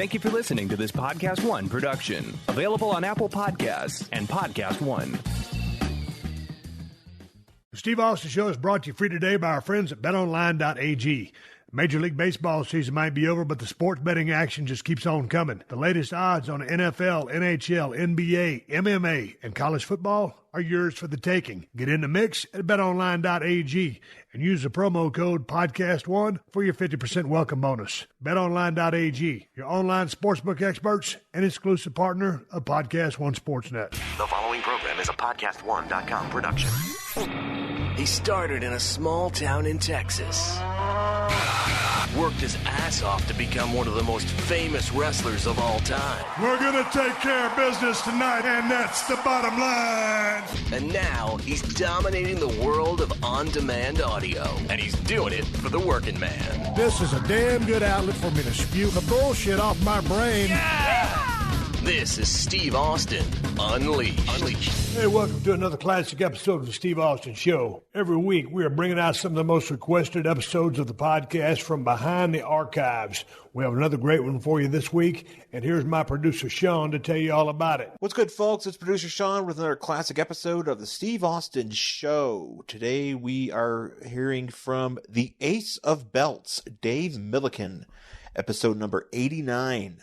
Thank you for listening to this PodcastOne production. Available on Apple Podcasts and PodcastOne. The Steve Austin Show is brought to you free today by our friends at betonline.ag. Major League Baseball season might be over, but the sports betting action just keeps on coming. The latest odds on the NFL, NHL, NBA, MMA, and college football are yours for the taking. Get in the mix at betonline.ag and use the promo code PodcastOne for your 50% welcome bonus. betonline.ag, your online sportsbook experts and exclusive partner of PodcastOne Sportsnet. The following program is a PodcastOne.com production. He started in a small town in Texas. Worked his ass off to become one of the most famous wrestlers of all time. We're going to take care of business tonight, and that's the bottom line. And now he's dominating the world of on-demand audio. And he's doing it for the working man. This is a damn good outlet for me to spew the bullshit off my brain. Yeah! This is Steve Austin Unleashed. Hey, welcome to another classic episode of the Steve Austin Show. Every week, we are bringing out some of the most requested episodes of the podcast from behind the archives. We have another great one for you this week, and here's my producer, Sean, to tell you all about it. What's good, folks? It's producer Sean with another classic episode of the Steve Austin Show. Today, we are hearing from the Ace of Belts, Dave Millican, episode number 89.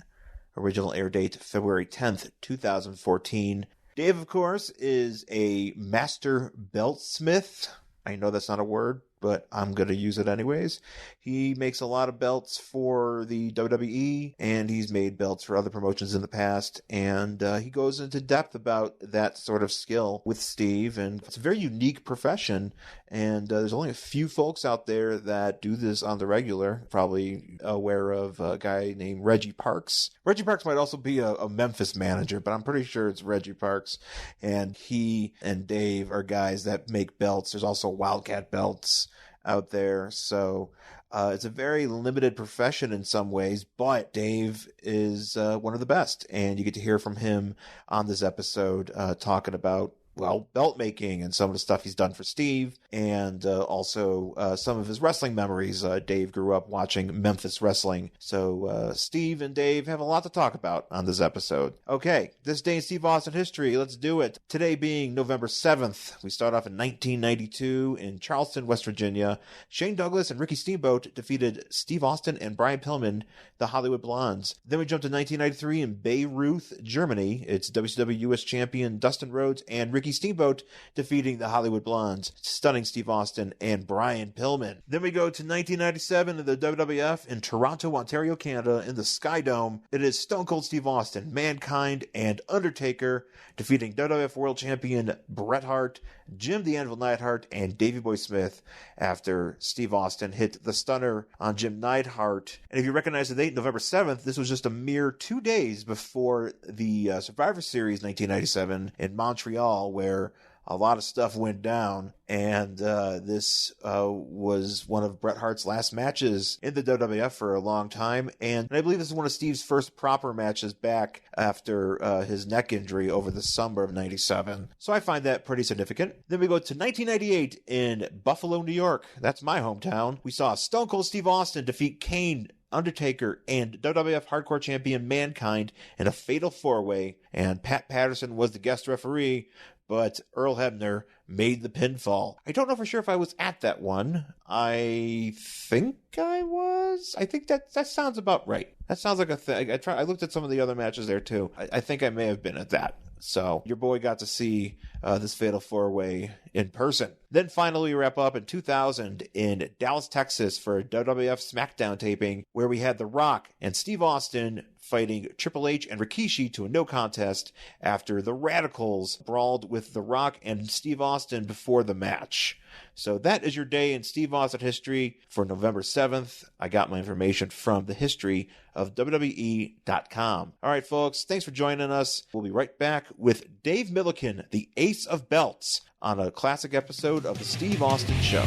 Original air date February 10th, 2014. Dave, of course, is a master beltsmith. I know that's not a word, but I'm going to use it anyways. He makes a lot of belts for the WWE, and he's made belts for other promotions in the past, and he goes into depth about that sort of skill with Steve, and it's a very unique profession, and there's only a few folks out there that do this on the regular. Probably aware of a guy named Reggie Parks. Reggie Parks might also be a Memphis manager, but I'm pretty sure it's Reggie Parks, and he and Dave are guys that make belts. There's also Wildcat belts out there, so it's a very limited profession in some ways, but Dave is one of the best, and you get to hear from him on this episode talking about, well, belt making and some of the stuff he's done for Steve, and also some of his wrestling memories. Dave grew up watching Memphis wrestling, so Steve and Dave have a lot to talk about on this episode. Okay, this day in Steve Austin history, let's do it. Today being November 7th, we start off in 1992 in Charleston, West Virginia. Shane Douglas and Ricky Steamboat defeated Steve Austin and Brian Pillman, the Hollywood Blondes. Then we jump to 1993 in Bayreuth, Germany. It's WCW US champion Dustin Rhodes and Ricky Steamboat defeating the Hollywood Blondes, stunning Steve Austin and Brian Pillman. Then we go to 1997 in the WWF in Toronto, Ontario, Canada, in the Sky Dome. It is Stone Cold Steve Austin, Mankind, and Undertaker defeating WWF World Champion Bret Hart, Jim the Anvil Neidhart, and Davey Boy Smith after Steve Austin hit the stunner on Jim Neidhart. And if you recognize the date, November 7th, this was just a mere 2 days before the Survivor Series 1997 in Montreal, where a lot of stuff went down, and this was one of Bret Hart's last matches in the WWF for a long time, and I believe this is one of Steve's first proper matches back after his neck injury over the summer of 97. So I find that pretty significant. Then we go to 1998 in Buffalo, New York. That's my hometown. We saw Stone Cold Steve Austin defeat Kane, Undertaker, and WWF Hardcore Champion Mankind in a fatal four-way, and Pat Patterson was the guest referee, but Earl Hebner made the pinfall. I don't know for sure if I was at that one. I think I was. I think that sounds about right. That sounds like a thing. I looked at some of the other matches there too. I think I may have been at that. So your boy got to see this fatal four-way in person. Then finally we wrap up in 2000 in Dallas, Texas for a WWF SmackDown taping where we had The Rock and Steve Austin fighting Triple H and Rikishi to a no contest after the Radicals brawled with The Rock and Steve Austin before the match. So that is your day in Steve Austin history for November 7th. I got my information from the history of WWE.com. All right, folks, thanks for joining us. We'll be right back with Dave Millican, the Ace of Belts, on a classic episode of the Steve Austin Show.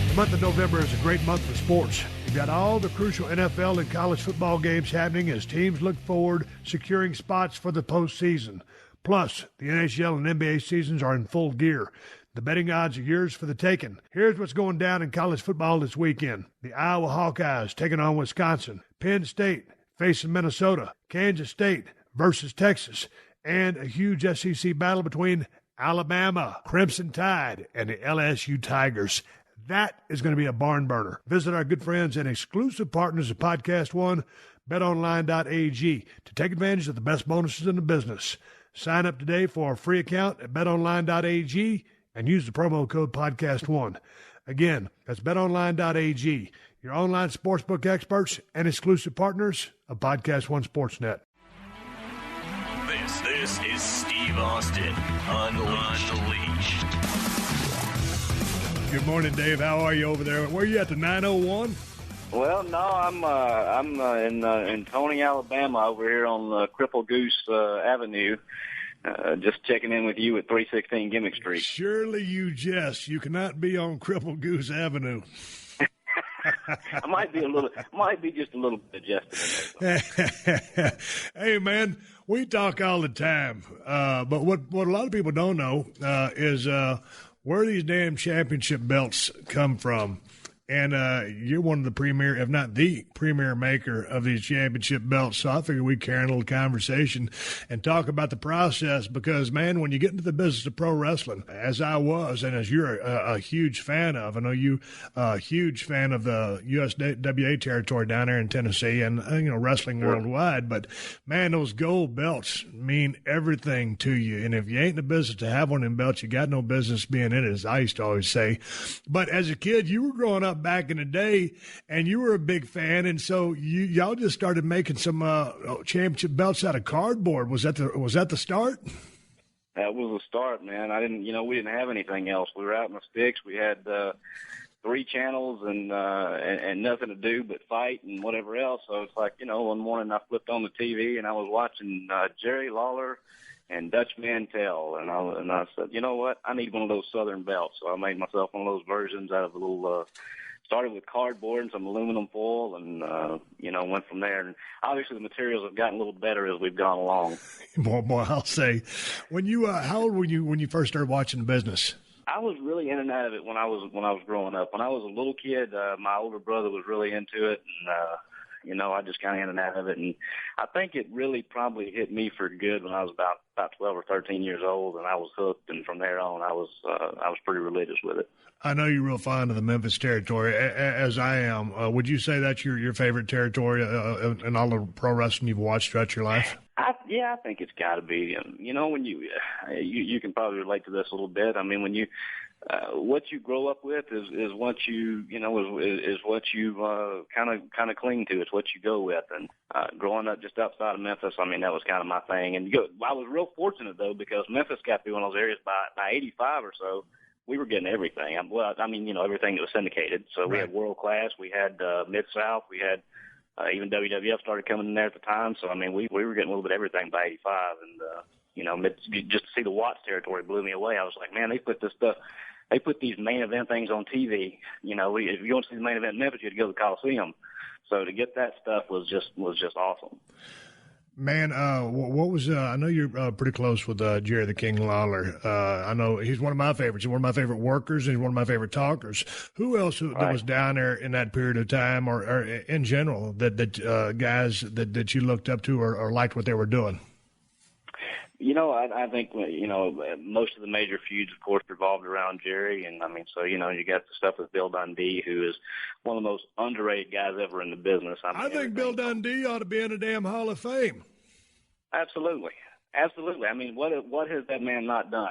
The month of November is a great month for sports. You've got all the crucial NFL and college football games happening as teams look forward, securing spots for the postseason. Plus, the NHL and NBA seasons are in full gear. The betting odds are yours for the taking. Here's what's going down in college football this weekend. The Iowa Hawkeyes taking on Wisconsin. Penn State facing Minnesota. Kansas State versus Texas. And a huge SEC battle between Alabama, Crimson Tide, and the LSU Tigers. That is going to be a barn burner. Visit our good friends and exclusive partners at Podcast One, betonline.ag, to take advantage of the best bonuses in the business. Sign up today for a free account at betonline.ag and use the promo code PodcastOne. Again, that's betonline.ag, your online sportsbook experts and exclusive partners of Podcast One Sportsnet. This is Steve Austin Unleashed. Good morning, Dave. How are you over there? Where are you at, the 901? Well, no, I'm in Tony, Alabama, over here on Cripple Goose Avenue. Just checking in with you at 316 Gimmick Street. Surely you jest. You cannot be on Cripple Goose Avenue. I might be just a little bit adjusted. Hey, man, we talk all the time, but what a lot of people don't know is where these damn championship belts come from. And you're one of the premier, if not the premier maker of these championship belts. So I figured we'd carry a little conversation and talk about the process because, man, when you get into the business of pro wrestling, as I was and as you're a huge fan of, I know you a huge fan of the USWA territory down there in Tennessee and, wrestling worldwide. But, man, those gold belts mean everything to you. And if you ain't in the business to have one of them belts, you got no business being in it, as I used to always say. But as a kid, you were growing up back in the day, and you were a big fan, and so y'all just started making some championship belts out of cardboard. Was that the start? That was the start, man. We didn't have anything else. We were out in the sticks. We had 3 channels and nothing to do but fight and whatever else. So it's like, one morning I flipped on the TV and I was watching Jerry Lawler and Dutch Mantel, and I said, you know what? I need one of those Southern belts. So I made myself one of those versions out of a little. Started with cardboard and some aluminum foil, and went from there. And obviously, the materials have gotten a little better as we've gone along. Boy, I'll say, when you how old were you when you first started watching the business? I was really in and out of it when I was growing up. When I was a little kid, my older brother was really into it, and I just kind of in and out of it. And I think it really probably hit me for good when I was about 12 or 13 years old, and I was hooked. And from there on, I was pretty religious with it. I know you're real fond of the Memphis territory, as I am. Would you say that's your favorite territory in all the pro wrestling you've watched throughout your life? I think it's got to be. When you can probably relate to this a little bit. I mean, when you what you grow up with is what you is what you kind of cling to. It's what you go with. And growing up just outside of Memphis, I mean, that was kind of my thing. And I was real fortunate though, because Memphis got to be one of those areas by 85 or so. We were getting everything. Everything that was syndicated. So we had World Class, we had Mid-South, we had even WWF started coming in there at the time. So, I mean, we were getting a little bit of everything by 85. And, just to see the Watts territory blew me away. I was like, man, they put these main event things on TV. If you want to see the main event in Memphis, you had to go to the Coliseum. So to get that stuff was just awesome. Man, what was I know you're pretty close with Jerry the King Lawler. I know he's one of my favorites. He's one of my favorite workers, and he's one of my favorite talkers. Who else that was down there in that period of time, or in general, that guys that you looked up to or liked what they were doing? I think, most of the major feuds, of course, revolved around Jerry. And, you got the stuff with Bill Dundee, who is one of the most underrated guys ever in the business. I think Bill Dundee ought to be in the damn Hall of Fame. Absolutely. I mean, what has that man not done?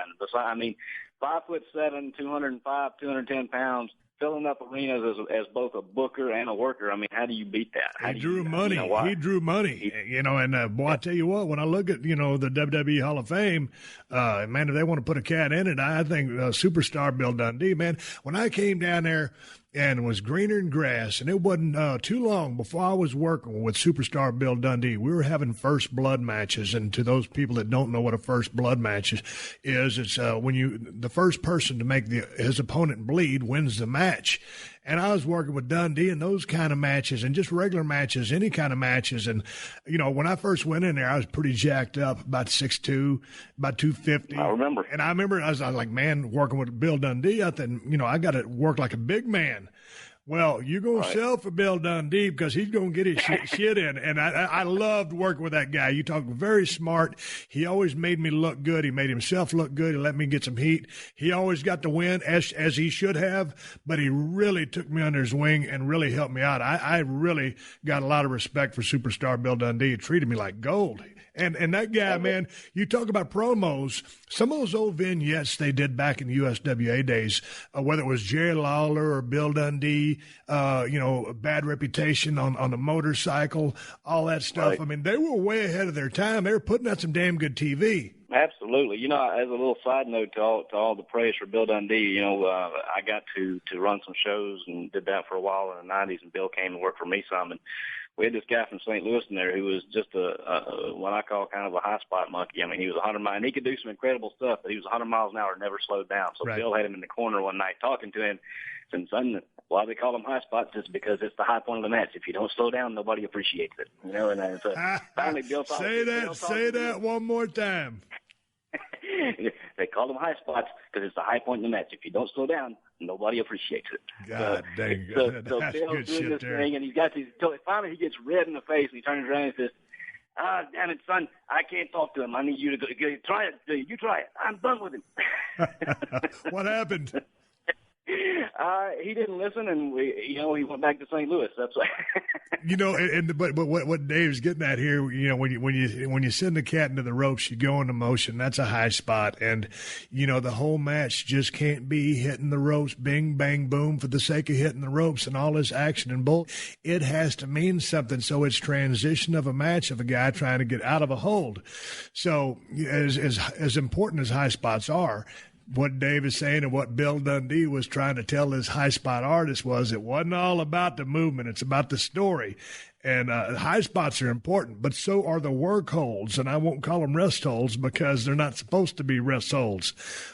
5'7", 205, 210 pounds, filling up arenas as both a booker and a worker. I mean, how do you beat that? He drew money. He drew money. And boy, I tell you what, when I look at, the WWE Hall of Fame, man, if they want to put a cat in it, I think superstar Bill Dundee, man, when I came down there and it was greener than grass, and it wasn't too long before I was working with superstar Bill Dundee. We were having first blood matches, and to those people that don't know what a first blood match is, it's when the first person to make his opponent bleed wins the match. And I was working with Dundee in those kind of matches and just regular matches, any kind of matches. And, when I first went in there, I was pretty jacked up, about 6'2", about 250. I remember. And I remember I was like, man, working with Bill Dundee, I thought, I got to work like a big man. Well, you're going to sell for Bill Dundee because he's going to get his shit in. And I loved working with that guy. You talk very smart. He always made me look good. He made himself look good. He let me get some heat. He always got the win, as he should have, but he really took me under his wing and really helped me out. I really got a lot of respect for superstar Bill Dundee. He treated me like gold. And that guy, man, you talk about promos, some of those old vignettes they did back in the USWA days, whether it was Jerry Lawler or Bill Dundee, a bad reputation on the motorcycle, all that stuff. Right. I mean, they were way ahead of their time. They were putting out some damn good TV. Absolutely. As a little side note to all the praise for Bill Dundee, I got to run some shows and did that for a while in the 90s, and Bill came and worked for me some. And we had this guy from St. Louis in there who was just what I call kind of a high spot monkey. I mean, he was 100 miles, and he could do some incredible stuff, but he was 100 miles an hour, never slowed down. So Bill had him in the corner one night talking to him. And son, why they call them high spots is because it's the high point of the match. If you don't slow down, nobody appreciates it. And so finally Bill talked. Say that one more time. They call them high spots because it's the high point in the match. If you don't slow down, nobody appreciates it. God dang. So That's Bill's good doing shit this there. thing, and he's got these. Finally, he gets red in the face, and he turns around and says, damn it, son, I can't talk to him. I need you to go. Try it. You try it. I'm done with him. What happened? He didn't listen, and he went back to St. Louis. That's why. But what Dave's getting at here, when you send the cat into the ropes, you go into motion. That's a high spot, and the whole match just can't be hitting the ropes, bing bang boom for the sake of hitting the ropes and all this action and bull. It has to mean something. So it's transition of a match of a guy trying to get out of a hold. So as important as high spots are, what Dave is saying and what Bill Dundee was trying to tell his high spot artist was it wasn't all about the movement. It's about the story. And high spots are important, but so are the work holds. And I won't call them rest holds because they're not supposed to be rest holds.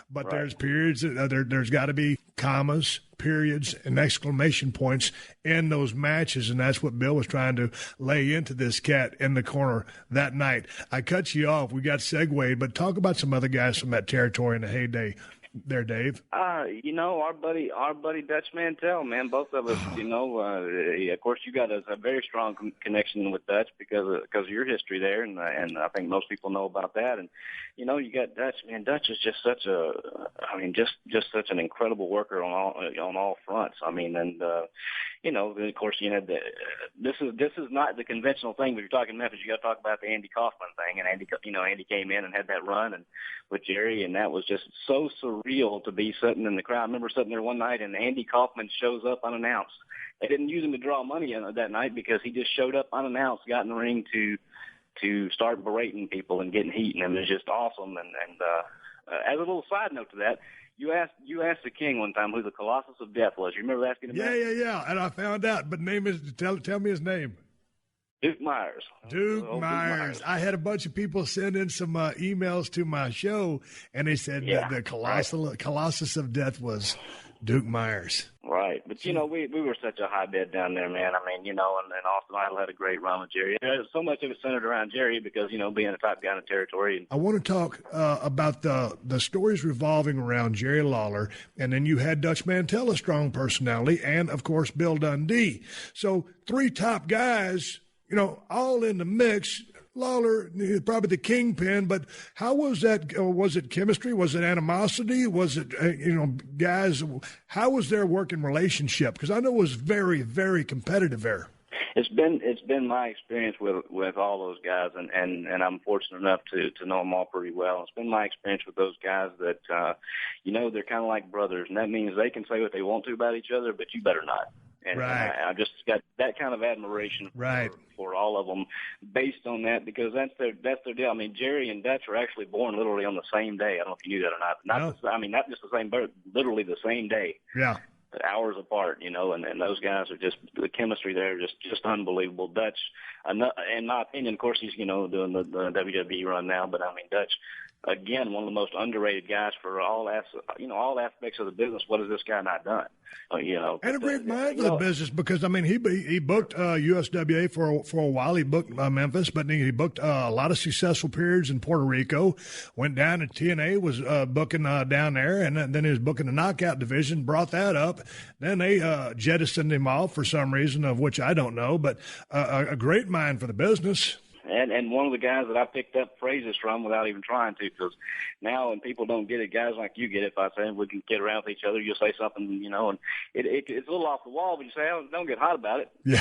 But there's periods, there's got to be commas, periods, and exclamation points in those matches. And that's what Bill was trying to lay into this cat in the corner that night. I cut you off. We got segued, but talk about some other guys from that territory in the heyday there, Dave. Our buddy Dutch Mantell, man, both of us, of course you got a very strong connection with Dutch because of your history there, and I think most people know about that. And you got Dutch, man. Dutch is just such just such an incredible worker on all fronts. I mean, and of course this is not the conventional thing. When you're talking Memphis, you got to talk about the Andy Kaufman thing, and Andy came in and had that run and with Jerry, and that was just so surreal to be sitting in the crowd. I remember sitting there one night, and Andy Kaufman shows up unannounced. They didn't use him to draw money that night because he just showed up unannounced, got in the ring to start berating people and getting heat, and it was just awesome. And as a little side note to that, you asked the King one time who the Colossus of Death was. You remember asking him that? Yeah. And I found out, but tell me his name. Duke Myers. Duke Myers. I had a bunch of people send in some emails to my show, and they said that the Colossus of Death was Duke Myers. Right. But, we were such a high bed down there, man. I mean, and Austin Idol had a great run with Jerry. So much of it centered around Jerry because, being a top guy in the territory. I want to talk about the stories revolving around Jerry Lawler, and then you had Dutch Mantell, a strong personality, and, of course, Bill Dundee. So 3 top guys, all in the mix. Lawler, probably the kingpin, but how was that? Was it chemistry? Was it animosity? Was it, guys, how was their working relationship? Because I know it was very, very competitive there. It's been my experience with all those guys, and I'm fortunate enough to know them all pretty well. It's been my experience with those guys that, they're kind of like brothers, and that means they can say what they want to about each other, but you better not. And I just got that kind of admiration for all of them based on that because that's their deal. I mean, Jerry and Dutch were actually born literally on the same day. I don't know if you knew that or not. Not just the same birth, literally the same day. Yeah. Hours apart, and those guys are just the chemistry there, just unbelievable. Dutch, in my opinion, of course, he's doing the WWE run now, but I mean Dutch. again, one of the most underrated guys for all aspects of the business. What has this guy not done? And a great mind for the business, because he booked USWA for a while. He booked Memphis, but he booked a lot of successful periods in Puerto Rico. Went down to TNA, was booking down there, and then he was booking the Knockout division. Brought that up. Then they jettisoned him off for some reason, of which I don't know. But a great mind for the business. And one of the guys that I picked up phrases from without even trying to, because now when people don't get it, guys like you get it. If I say we can get around with each other, you'll say something, and it's a little off the wall, but you say, oh, don't get hot about it. Yeah,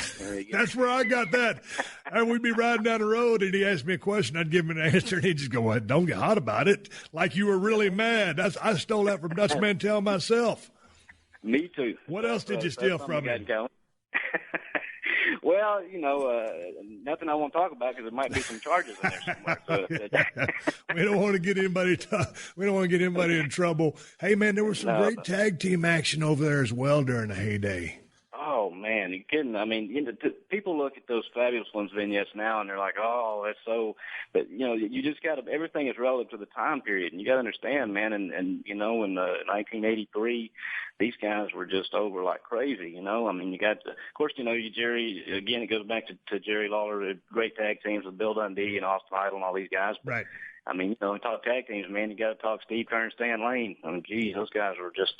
that's where I got that. And we'd be riding down the road, and he asked me a question, I'd give him an answer, and he'd just go, well, don't get hot about it, like you were really mad. I stole that from Dutch Mantel myself. Me too. What else did you steal from him? Well, nothing I won't talk about because there might be some charges in there somewhere. We don't want to get anybody. We don't want to get anybody in trouble. Hey, man, there was some great tag team action over there as well during the heyday. Oh man, you kidding? I mean, people look at those Fabulous Ones vignettes now, and they're like, "Oh, that's so." But you just got to. Everything is relative to the time period, and you got to understand, man. And in 1983, these guys were just over like crazy. I mean, you got, of course, Jerry. Again, it goes back to Jerry Lawler, great tag teams with Bill Dundee and Austin Idol and all these guys. But, right. I mean, we talk tag teams, man. You got to talk Steve Keirn, Stan Lane. I mean, geez, those guys were just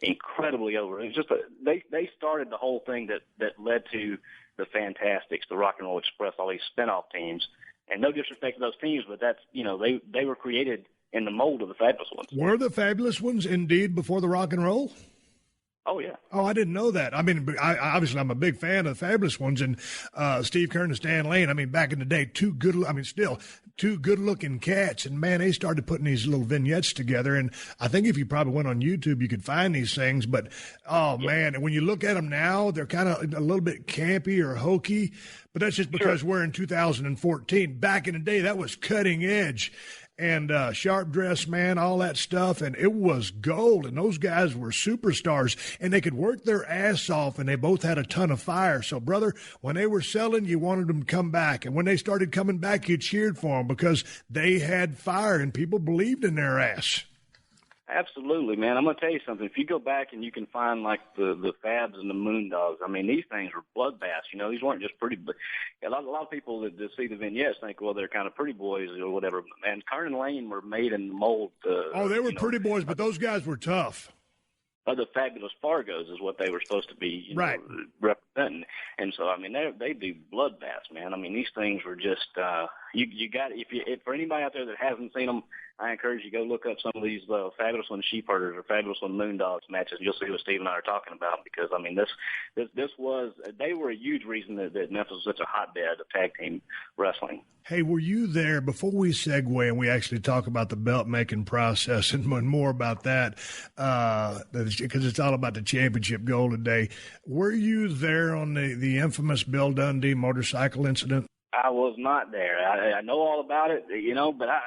incredibly over. It was just they started the whole thing that led to the Fantastics, the Rock and Roll Express, all these spinoff teams. And no disrespect to those teams, but that's they were created in the mold of the Fabulous Ones. Were the Fabulous Ones indeed before the Rock and Roll? Oh, yeah. Oh, I didn't know that. I mean, obviously, I'm a big fan of the Fabulous Ones, and Steve Keirn and Stan Lane. I mean, back in the day, two good-looking cats, and man, they started putting these little vignettes together. And I think if you probably went on YouTube, you could find these things. But man, and when you look at them now, they're kind of a little bit campy or hokey. But that's just because we're in 2014. Back in the day, that was cutting edge. And sharp dress, man, all that stuff, and it was gold. And those guys were superstars, and they could work their ass off, and they both had a ton of fire. So, brother, when they were selling, you wanted them to come back. And when they started coming back, you cheered for them because they had fire, and people believed in their ass. Absolutely, man. I'm going to tell you something. If you go back and you can find, like, the Fabs and the Moondogs, I mean, these things were bloodbaths. These weren't just pretty. But a lot of people that see the vignettes think, well, they're kind of pretty boys or whatever. And Keirn and Lane were made in the mold. They were pretty boys, but those guys were tough. The Fabulous Fargos is what they were supposed to be, representing. And so, I mean, they do bloodbaths, man. I mean, these things were just you got if for anybody out there that hasn't seen them, I encourage you to go look up some of these Fabulous One Sheepherders or Fabulous One Moondogs matches. You'll see what Steve and I are talking about, because I mean, they were a huge reason that Memphis was such a hotbed of tag team wrestling. Hey, were you there before we segue and we actually talk about the belt making process and more about that? Because it's all about the championship goal today. Were you there on the infamous Bill Dundee motorcycle incident? I was not there. I know all about it, but I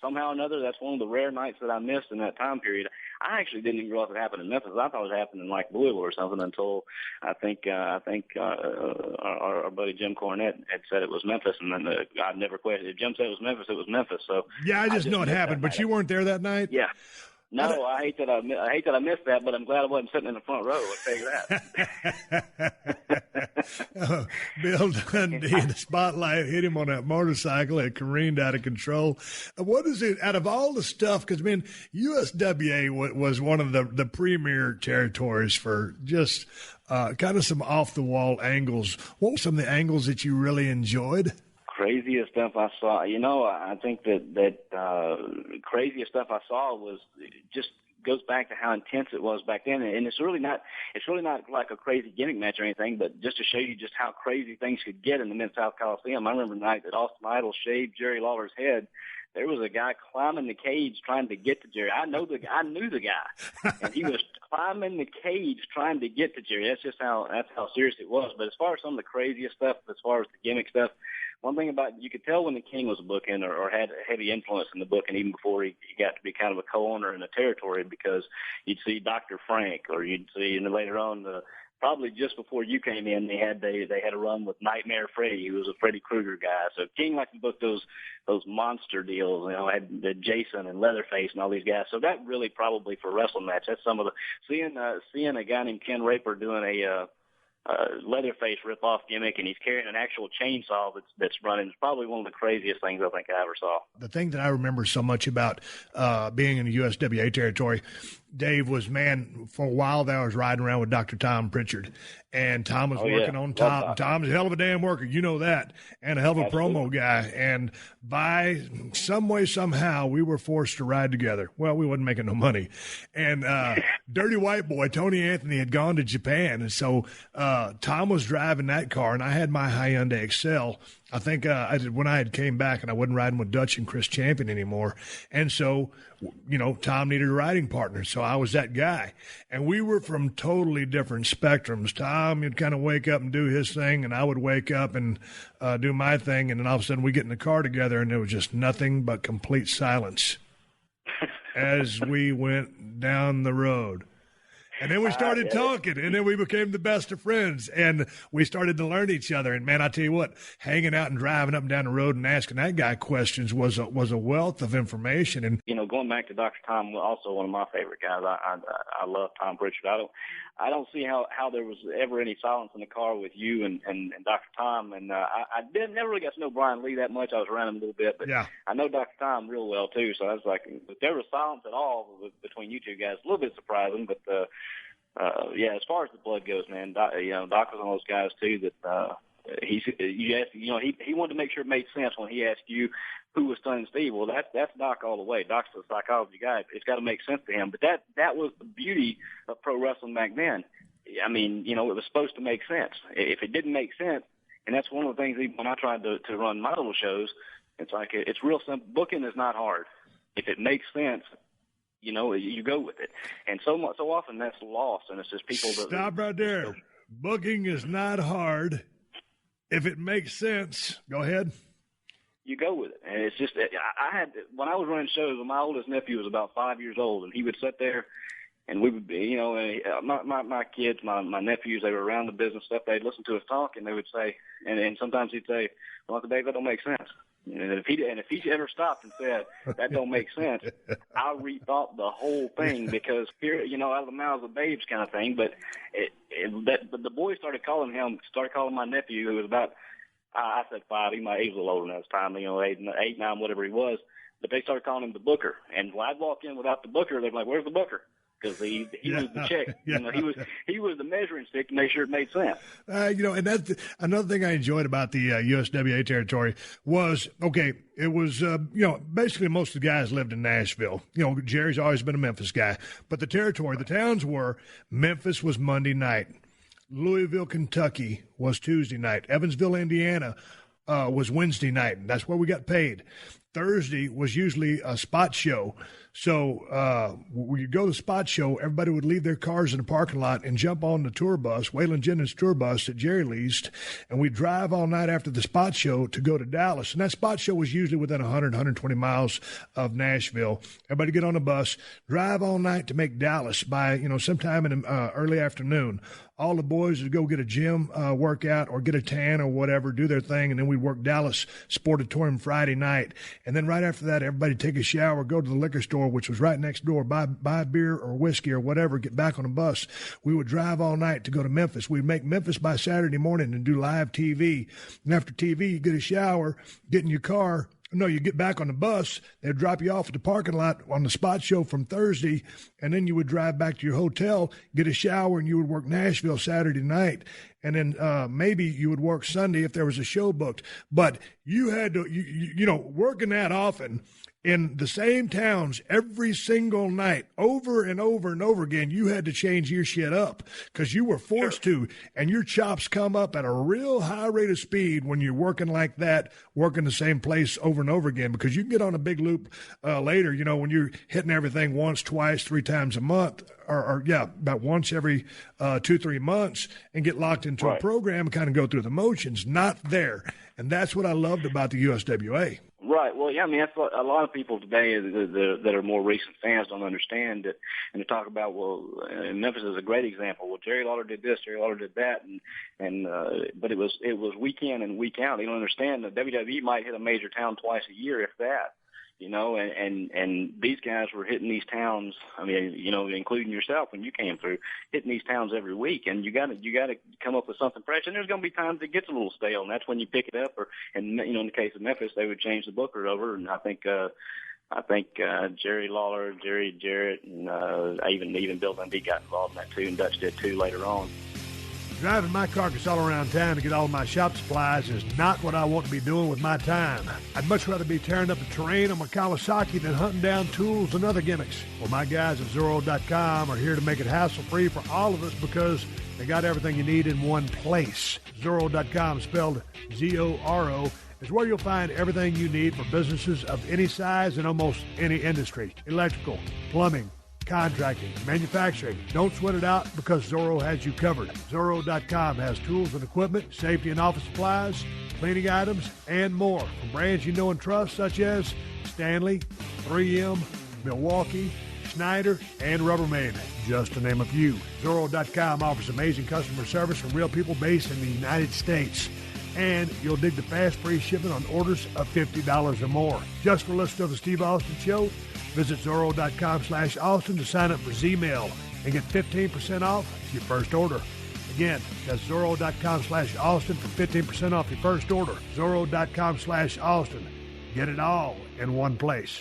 somehow or another, that's one of the rare nights that I missed in that time period. I actually didn't even realize it happened in Memphis. I thought it was happening in like Louisville or something until I think our buddy Jim Cornette had said it was Memphis, and then I never questioned. If Jim said it was Memphis. So yeah, I just know it happened. But you weren't there that night. Yeah. No, I hate that I missed that, but I'm glad I wasn't sitting in the front row. I'll tell you that. Bill Dundee, the spotlight hit him on that motorcycle. It careened out of control. What is it, out of all the stuff, because, man, USWA was one of the premier territories for just kind of some off-the-wall angles. What were some of the angles that you really enjoyed? Craziest stuff I saw, I think that craziest stuff I saw was just goes back to how intense it was back then, and it's really not like a crazy gimmick match or anything, but just to show you just how crazy things could get in the Mid-South Coliseum. I remember the night that Austin Idol shaved Jerry Lawler's head. There was a guy climbing the cage trying to get to Jerry. I knew the guy, and he was climbing the cage trying to get to Jerry. That's how serious it was. But as far as some of the craziest stuff, as far as the gimmick stuff, one thing about you could tell when the King was booking or had a heavy influence in the booking, even before he got to be kind of a co-owner in the territory, because you'd see Dr. Frank, or you'd see, and then later on probably just before you came in, they had a run with Nightmare Freddy, who was a Freddy Krueger guy. So King liked to book those monster deals. You know, had the Jason and Leatherface and all these guys. So that really probably for a wrestling match. That's some of the seeing a guy named Ken Raper doing a Leatherface rip-off gimmick, and he's carrying an actual chainsaw that's running. It's probably one of the craziest things I think I ever saw. The thing that I remember so much about being in the USWA territory, Dave, was, man, for a while there I was riding around with Dr. Tom Pritchard, and Tom was working on top. Tom's a hell of a damn worker, you know that, and a hell of a promo guy. And by some way, somehow, we were forced to ride together. Well, we wasn't making no money. And Dirty White Boy, Tony Anthony, had gone to Japan, and so Tom was driving that car, and I had my Hyundai Excel. I think I did when I had came back, and I wasn't riding with Dutch and Chris Champion anymore. And so, you know, Tom needed a riding partner, so I was that guy. And we were from totally different spectrums. Tom would kind of wake up and do his thing, and I would wake up and do my thing, and then all of a sudden we get in the car together, and there was just nothing but complete silence as we went down the road. And then we started talking, and then we became the best of friends, and we started to learn each other. And, man, I tell you what, hanging out and driving up and down the road and asking that guy questions was a wealth of information. And, you know, going back to Dr. Tom, also one of my favorite guys. I love Tom Pritchard. I don't see how there was ever any silence in the car with you and Dr. Tom. And I never really got to know Brian Lee that much. I was around him a little bit, but yeah. I know Dr. Tom real well, too. So I was like, if there was silence at all between you two guys, a little bit surprising, but yeah, as far as the blood goes, man, Doc was one of those guys too that he wanted to make sure it made sense when he asked you who was Stunning Steve. Well, that's Doc all the way. Doc's a psychology guy. It's got to make sense to him. But that was the beauty of pro wrestling back then. I mean, you know, it was supposed to make sense. If it didn't make sense, and that's one of the things when I tried to run my little shows, it's like it's real simple. Booking is not hard. If it makes sense, you know, you go with it. And so often that's lost, and it's just people that... Stop right there. Booking is not hard. If it makes sense, go ahead. You go with it. And it's just, when I was running shows, my oldest nephew was about 5 years old, and he would sit there, and we would be, you know, my kids, my nephews, they were around the business stuff, they'd listen to us talk, and they would say, and sometimes he'd say, well, Uncle Dave, that don't make sense. And if he ever stopped and said, that don't make sense, I rethought the whole thing, because here, you know, out of the mouths of babes kind of thing. But but the boys started calling my nephew, who was about, I said 5, he was a little older than this time, you know, 8, 9, whatever he was. But they started calling him the Booker. And when I'd walk in without the Booker, they'd be like, where's the Booker? Because he was the check. Yeah. You know, he was the measuring stick to make sure it made sense. You know, and that's another thing I enjoyed about the USWA territory was, okay, it was, you know, basically most of the guys lived in Nashville. You know, Jerry's always been a Memphis guy. But the territory, the towns were, Memphis was Monday night. Louisville, Kentucky was Tuesday night. Evansville, Indiana was Wednesday night. That's where we got paid. Thursday was usually a spot show. So when you go to the spot show, everybody would leave their cars in the parking lot and jump on the tour bus, Waylon Jennings tour bus that Jerry leased, and we'd drive all night after the spot show to go to Dallas. And that spot show was usually within 100, 120 miles of Nashville. Everybody get on the bus, drive all night to make Dallas by, you know, sometime in the early afternoon. All the boys would go get a gym workout or get a tan or whatever, do their thing, and then we'd work Dallas Sportatorium Friday night. And then right after that, everybody take a shower, go to the liquor store, which was right next door, buy beer or whiskey or whatever, get back on the bus. We would drive all night to go to Memphis. We'd make Memphis by Saturday morning and do live TV. And after TV, you get a shower, get in your car. No, you get back on the bus, they'd drop you off at the parking lot on the spot show from Thursday, and then you would drive back to your hotel, get a shower, and you would work Nashville Saturday night. And then maybe you would work Sunday if there was a show booked. But you had to, you know, working that often in the same towns every single night, over and over and over again, you had to change your shit up because you were forced to, and your chops come up at a real high rate of speed when you're working like that, working the same place over and over again, because you can get on a big loop later, you know, when you're hitting everything once, twice, 3 times a month, or about once every 2-3 months, and get locked into a program and kind of go through the motions. Not there. And that's what I loved about the USWA. Right. Well, yeah, I mean, that's what a lot of people today that are more recent fans don't understand that, and they talk about, well, Memphis is a great example. Well, Jerry Lawler did this, Jerry Lawler did that, but it was week in and week out. They don't understand that WWE might hit a major town twice a year, if that. And these guys were hitting these towns. I mean, including yourself when you came through, hitting these towns every week. And you got to come up with something fresh. And there's going to be times it gets a little stale, and that's when you pick it up. In the case of Memphis, they would change the booker over. And I think Jerry Lawler, Jerry Jarrett, and even Bill Dundee got involved in that too, and Dutch did too later on. Driving my carcass all around town to get all my shop supplies is not what I want to be doing with my time. I'd much rather be tearing up the terrain on my Kawasaki than hunting down tools and other gimmicks. Well, my guys at Zorro.com are here to make it hassle-free for all of us because they got everything you need in one place. Zorro.com, spelled Z-O-R-O, is where you'll find everything you need for businesses of any size and almost any industry. Electrical, plumbing, contracting, manufacturing. Don't sweat it out because Zorro has you covered. Zorro.com has tools and equipment, safety and office supplies, cleaning items, and more from brands you know and trust such as Stanley, 3M, Milwaukee, Schneider, and Rubbermaid, just to name a few. Zorro.com offers amazing customer service from real people based in the United States. And you'll dig the fast free shipping on orders of $50 or more. Just for listeners of the Steve Austin Show, visit Zorro.com/Austin to sign up for Z-Mail and get 15% off your first order. Again, that's Zorro.com/Austin for 15% off your first order. Zorro.com/Austin. Get it all in one place.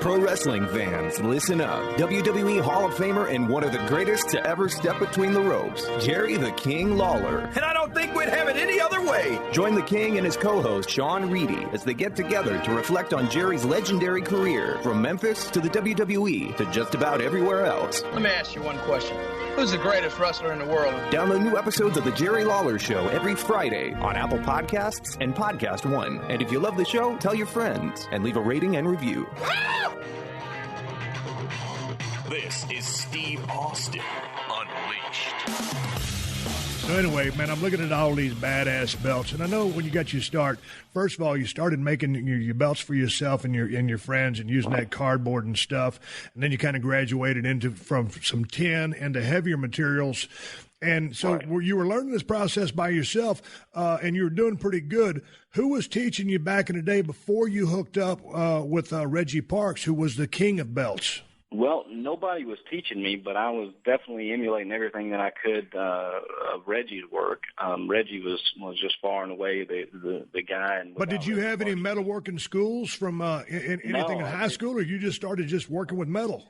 Pro wrestling fans, listen up. WWE Hall of Famer and one of the greatest to ever step between the ropes, Jerry the King Lawler. And I don't think we'd have it any other way. Join the King and his co-host, Sean Reedy, as they get together to reflect on Jerry's legendary career from Memphis to the WWE to just about everywhere else. Let me ask you one question. Who's the greatest wrestler in the world? Download new episodes of The Jerry Lawler Show every Friday on Apple Podcasts and PodcastOne. And if you love the show, tell your friends and leave a rating and review. This is Steve Austin Unleashed. So anyway, man, I'm looking at all these badass belts, and I know when you got your start, first of all, you started making your belts for yourself and your friends and using that cardboard and stuff, and then you kind of graduated from some tin into heavier materials. And so you were learning this process by yourself, and you were doing pretty good. Who was teaching you back in the day before you hooked up with Reggie Parks, who was the king of belts? Well, nobody was teaching me, but I was definitely emulating everything that I could of Reggie's work. Reggie was just far and away the guy. But did you have any metalworking schools from anything in high school, or you just started just working with metal?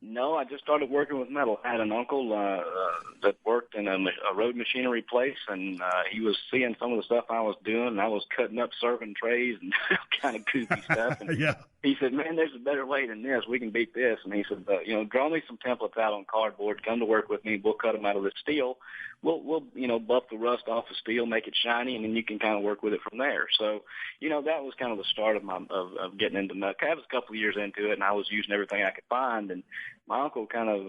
No, I just started working with metal. I had an uncle that worked in a road machinery place, and he was seeing some of the stuff I was doing, and I was cutting up serving trays and kind of goofy stuff. And yeah. He said, man, there's a better way than this. We can beat this. And he said, draw me some templates out on cardboard. Come to work with me. We'll cut them out of the steel. We'll buff the rust off the steel, make it shiny, and then you can kind of work with it from there. So, that was kind of the start of getting into metal. I was a couple of years into it, and I was using everything I could find. And my uncle kind of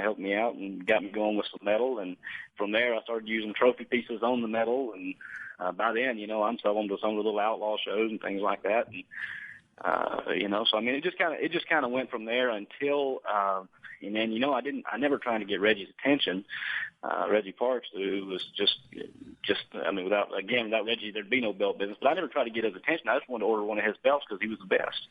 helped me out and got me going with some metal. And from there, I started using trophy pieces on the metal. And by then, I'm selling to some of the little outlaw shows and things like that. And so I mean, it just kind of went from there until, and then, I never tried to get Reggie's attention. Reggie Parks, who was just, without Reggie, there'd be no belt business. But I never tried to get his attention. I just wanted to order one of his belts because he was the best.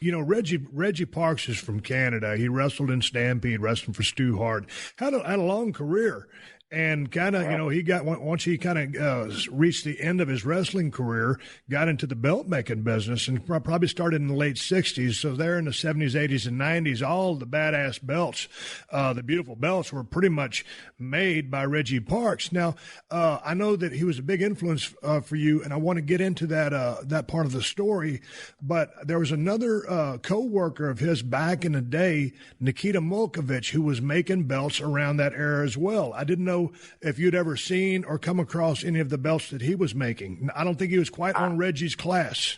Reggie Parks is from Canada. He wrestled in Stampede, wrestling for Stu Hart. Had a long career. And kind of, he got, once he kind of reached the end of his wrestling career, got into the belt making business and probably started in the late 60s. So there in the 70s, 80s, and 90s, all the badass belts, the beautiful belts were pretty much made by Reggie Parks. Now, I know that he was a big influence for you, and I want to get into that part of the story. But there was another co-worker of his back in the day, Nikita Molkovich, who was making belts around that era as well. I didn't know if you'd ever seen or come across any of the belts that he was making. I don't think he was quite on Reggie's class.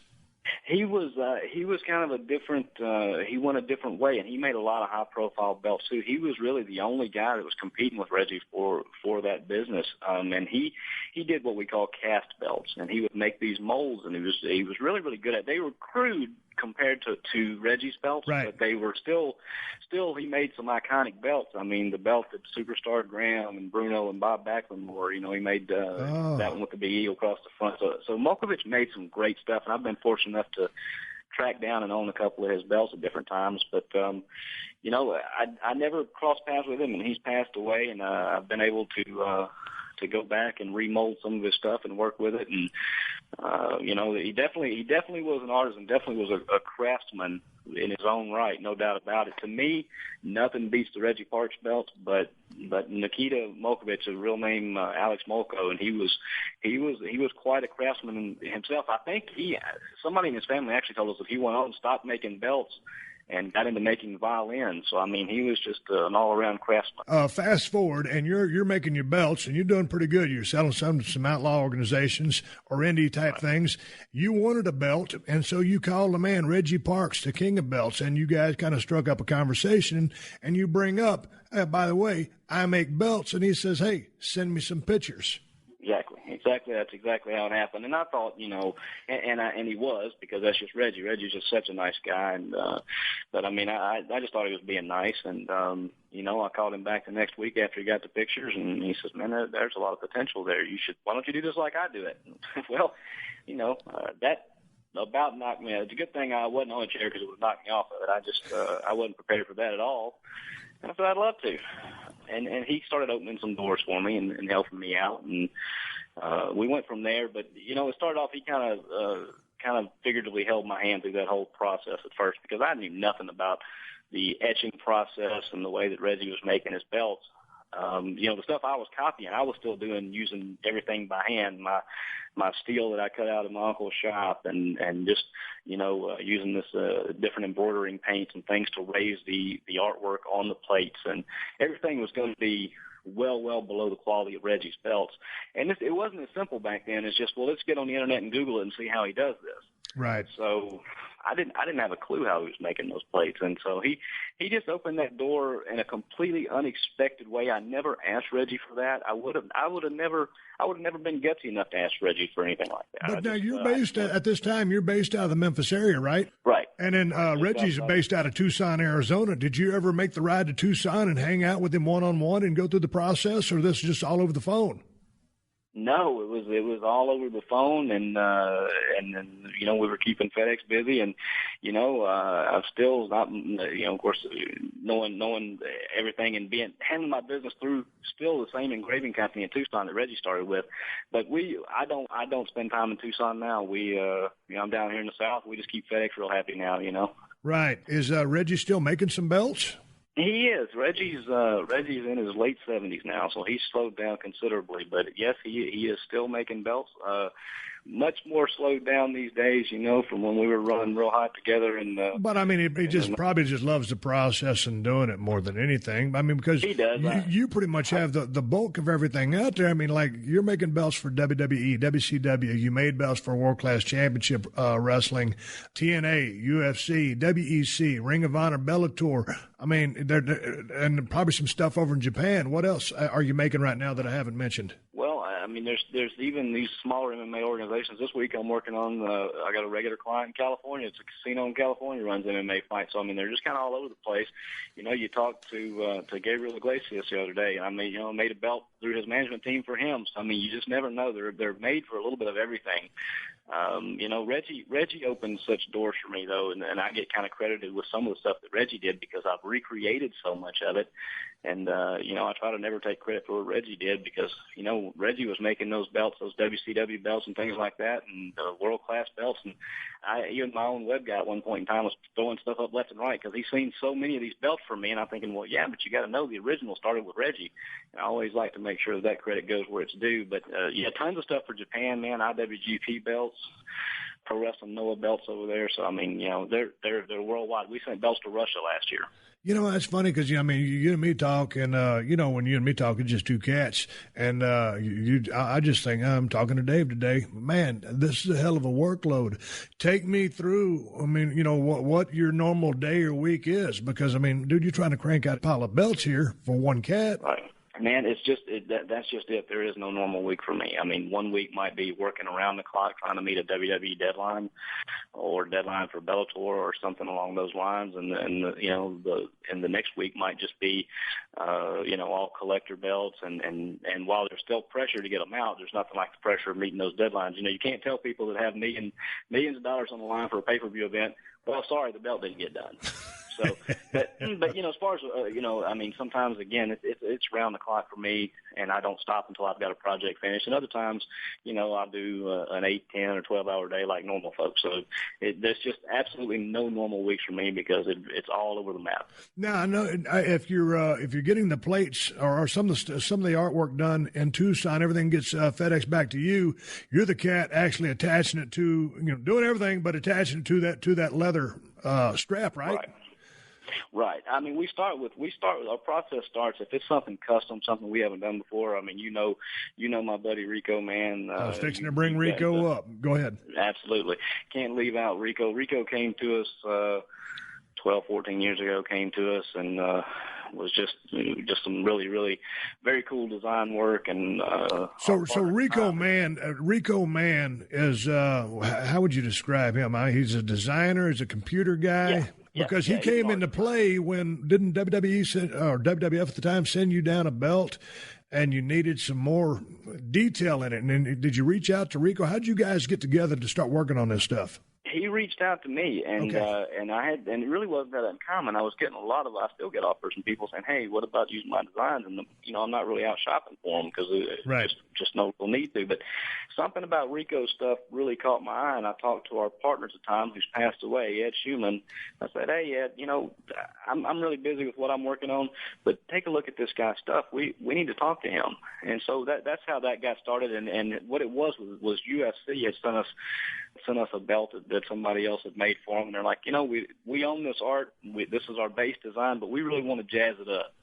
He was kind of a different. He went a different way, and he made a lot of high-profile belts too. He was really the only guy that was competing with Reggie for that business. And he did what we call cast belts, and he would make these molds, and he was really, really good at it. They were crude compared to Reggie's belts, right, but they were still he made some iconic belts. I mean, the belt that Superstar Graham and Bruno and Bob Backlund wore, he made that one with the big eagle across the front. So Mokovich made some great stuff, and I've been fortunate enough to track down and own a couple of his belts at different times. But, I never crossed paths with him, and he's passed away, and I've been able to go back and remold some of his stuff and work with it. And, he definitely was an artist and definitely was a craftsman in his own right, no doubt about it. To me, nothing beats the Reggie Parks belt, but Nikita Mokovich, his real name, Alex Molko, and he was quite a craftsman himself. I think somebody in his family actually told us that he went on and stopped making belts and got into making violins. So, I mean, he was just an all-around craftsman. Fast forward, and you're making your belts, and you're doing pretty good. You're selling some outlaw organizations or indie-type things. You wanted a belt, and so you called the man, Reggie Parks, the king of belts, and you guys kind of struck up a conversation, and you bring up, by the way, I make belts, and he says, hey, send me some pictures. Exactly. That's exactly how it happened. And I thought, and he was, because that's just Reggie. Reggie's just such a nice guy. And, but I mean, I just thought he was being nice. And, I called him back the next week after he got the pictures, and he says, man, there's a lot of potential there. Why don't you do this like I do it? Well, that about knocked me out. It's a good thing I wasn't on a chair because it would knock me off of it. I wasn't prepared for that at all. And I said, I'd love to. And he started opening some doors for me and helping me out. And, we went from there, but it started off. He kind of figuratively held my hand through that whole process at first, because I knew nothing about the etching process and the way that Reggie was making his belts. The stuff I was copying, I was still using everything by hand. My steel that I cut out of my uncle's shop, and just using this different embroidering paints and things to raise the artwork on the plates, and everything was going to be well below the quality of Reggie's belts. And it wasn't as simple back then. It's just, let's get on the internet and Google it and see how he does this. Right. So I didn't have a clue how he was making those plates. And so he just opened that door in a completely unexpected way. I never asked Reggie for that. I would have never been gutsy enough to ask Reggie for anything like that. But now you're based at this time, you're based out of the Memphis area, right? Right. And then Reggie's based out of Tucson, Arizona. Did you ever make the ride to Tucson and hang out with him one-on-one and go through the process, or this is just all over the phone? No, it was all over the phone, and we were keeping FedEx busy, and I'm still not, of course, knowing everything and handling my business through still the same engraving company in Tucson that Reggie started with. But I don't spend time in Tucson now. I'm down here in the South. We just keep FedEx real happy now, Right. Is Reggie still making some belts? He is. Reggie's in his late 70s now, so he's slowed down considerably. But yes, he is still making belts. Much more slowed down these days, from when we were running real hot together. And but I mean, he probably just loves the process and doing it more than anything. I mean, because he does. You pretty much have the bulk of everything out there. I mean, like you're making belts for WWE, WCW. You made belts for World Class Championship Wrestling, TNA, UFC, WEC, Ring of Honor, Bellator. I mean, and probably some stuff over in Japan. What else are you making right now that I haven't mentioned? Well, I mean, there's even these smaller MMA organizations. This week I'm working on, I got a regular client in California. It's a casino in California, runs MMA fights. So, I mean, they're just kind of all over the place. You talked to Gabriel Iglesias the other day. I mean, made a belt through his management team for him. So, I mean, you just never know. They're made for a little bit of everything. Reggie opened such doors for me, though, and I get kind of credited with some of the stuff that Reggie did because I've recreated so much of it. And, I try to never take credit for what Reggie did because, Reggie was making those belts, those WCW belts and things like that, and world-class belts. And even my own web guy at one point in time was throwing stuff up left and right because he's seen so many of these belts from me. And I'm thinking, well, yeah, but you got to know the original started with Reggie. And I always like to make sure that credit goes where it's due. But, tons of stuff for Japan, man, IWGP belts. Pro Wrestling Noah belts over there. So I mean, they're worldwide. We sent belts to Russia last year. That's funny because, I mean, you and me talk, and, when you and me talk, it's just two cats. And I just think, I'm talking to Dave today. Man, this is a hell of a workload. Take me through, I mean, what your normal day or week is. Because, I mean, dude, you're trying to crank out a pile of belts here for one cat. Right. Man, it's just that's just it. There is no normal week for me. I mean, one week might be working around the clock trying to meet a WWE deadline or deadline for Bellator or something along those lines, and the next week might just be all collector belts. And while there's still pressure to get them out, there's nothing like the pressure of meeting those deadlines. You can't tell people that have millions of dollars on the line for a pay-per-view event, well, sorry, the belt didn't get done. So, but as far as I mean, sometimes again it's round the clock for me, and I don't stop until I've got a project finished. And other times, I'll do an 8, 10, or 12-hour day like normal folks. So there's just absolutely no normal weeks for me because it's all over the map. Now I know if you're getting the plates or some of the artwork done in Tucson, everything gets FedEx back to you. You're the cat actually attaching it to doing everything but attaching it to that leather strap, right? Right. I mean, we start with our process starts if it's something custom, something we haven't done before. I mean, my buddy Rico, man. I was fixing to bring Rico up. Go ahead. Absolutely. Can't leave out Rico. Rico came to us 12, 14 years ago. Came to us and was just some really, really very cool design work. And so Rico Man is how would you describe him? He's a designer. He's a computer guy. Yeah. Because he came into play when didn't WWE or WWF at the time send you down a belt and you needed some more detail in it? And then did you reach out to Rico? How'd you guys get together to start working on this stuff? He reached out to me, and it really wasn't that uncommon. I was getting I still get offers from people saying, "Hey, what about using my designs?" And I'm not really out shopping for them because just no real need to. But something about Rico's stuff really caught my eye, and I talked to our partner at the time, who's passed away, Ed Schumann. I said, "Hey, Ed, I'm really busy with what I'm working on, but take a look at this guy's stuff. We need to talk to him." And so that's how that got started. And what it was UFC had sent us a belt that somebody else had made for them. And they're like, we own this art. This is our base design, but we really want to jazz it up.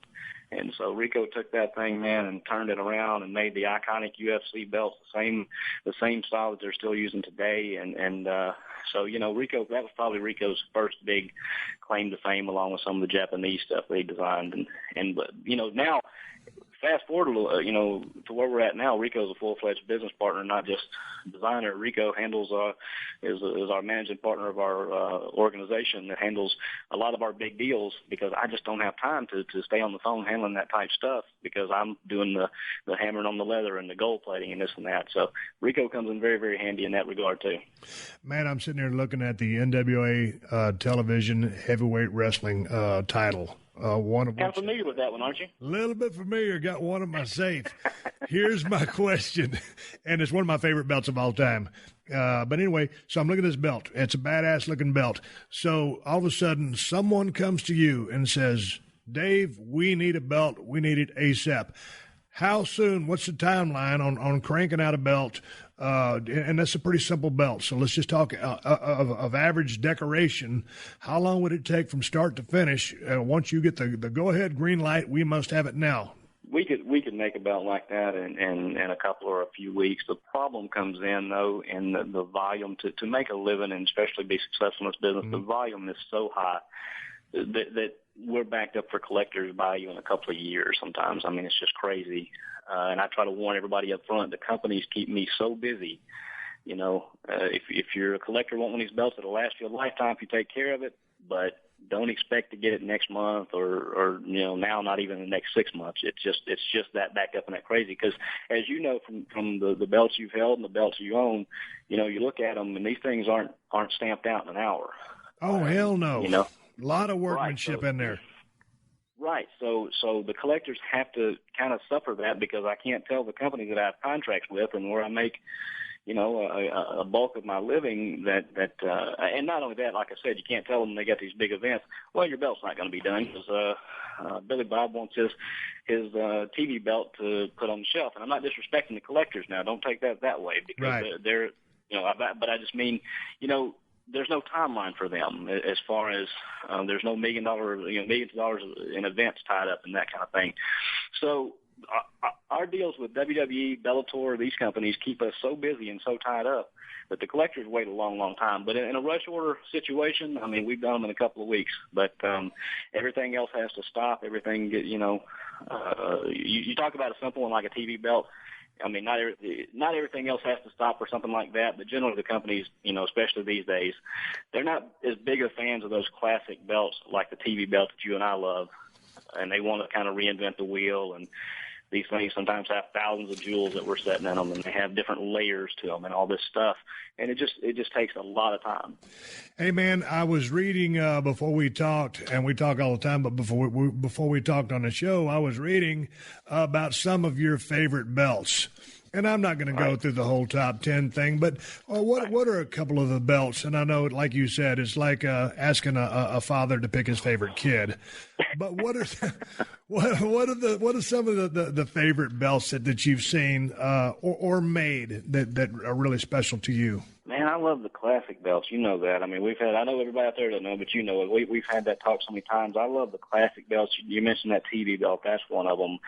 And so Rico took that thing, man, and turned it around and made the iconic UFC belts the same style that they're still using today. So Rico, that was probably Rico's first big claim to fame, along with some of the Japanese stuff they designed. But now, fast forward to where we're at now, Rico's a full-fledged business partner, not just designer. Rico handles is our managing partner of our organization that handles a lot of our big deals, because I just don't have time to stay on the phone handling that type stuff, because I'm doing the hammering on the leather and the gold plating and this and that. So Rico comes in very, very handy in that regard too. Man, I'm sitting here looking at the NWA television heavyweight wrestling title. One of kind of familiar with that one, aren't you? A little bit familiar. Got one in my safe. Here's my question, and it's one of my favorite belts of all time. But anyway, so I'm looking at this belt. It's a badass looking belt. So all of a sudden, someone comes to you and says, "Dave, we need a belt. We need it ASAP." How soon? What's the timeline on cranking out a belt? And that's a pretty simple belt. So let's just talk of average decoration. How long would it take from start to finish? Once you get the go-ahead green light, we must have it now. We could make a belt like that in a couple or a few weeks. The problem comes in, though, in the volume. To make a living and especially be successful in this business, the volume is so high that we're backed up for collector's value in a couple of years sometimes. I mean, it's just crazy. And I try to warn everybody up front, the companies keep me so busy. If you're a collector, want one of these belts, it'll last you a lifetime if you take care of it, but don't expect to get it next month or now not even the next 6 months. It's just that backed up and that crazy. Because as you know from the belts you've held and the belts you own, you look at them and these things aren't stamped out in an hour. Oh, hell no. A lot of workmanship in there. Right. So the collectors have to kind of suffer that, because I can't tell the companies that I have contracts with and where I make, a bulk of my living that and not only that, like I said, you can't tell them they got these big events. Well, your belt's not going to be done because Billy Bob wants his TV belt to put on the shelf. And I'm not disrespecting the collectors now. Don't take that way, because right. But I just mean, there's no timeline for them as far as there's no millions of dollars in events tied up and that kind of thing. So our deals with WWE, Bellator, these companies keep us so busy and so tied up that the collectors wait a long, long time. But in a rush order situation, I mean, we've done them in a couple of weeks. But everything else has to stop. Everything, you talk about a simple one like a TV belt. I mean, not everything else has to stop or something like that, but generally the companies, especially these days, they're not as big of fans of those classic belts like the TV belt that you and I love, and they want to kind of reinvent the wheel, and these things sometimes have thousands of jewels that we're setting in them, and they have different layers to them and all this stuff, and it just takes a lot of time. Hey, man, I was reading before we talked, and we talk all the time, but before we talked on the show, I was reading about some of your favorite belts. And I'm not going to go through the whole top 10 thing, but what are a couple of the belts? And I know, like you said, it's like asking a father to pick his favorite kid. But what are some of the favorite belts that you've seen or made that are really special to you? Man, I love the classic belts. You know that. I mean, I know everybody out there doesn't know, but you know it. We've had that talk so many times. I love the classic belts. You mentioned that TV belt. That's one of them.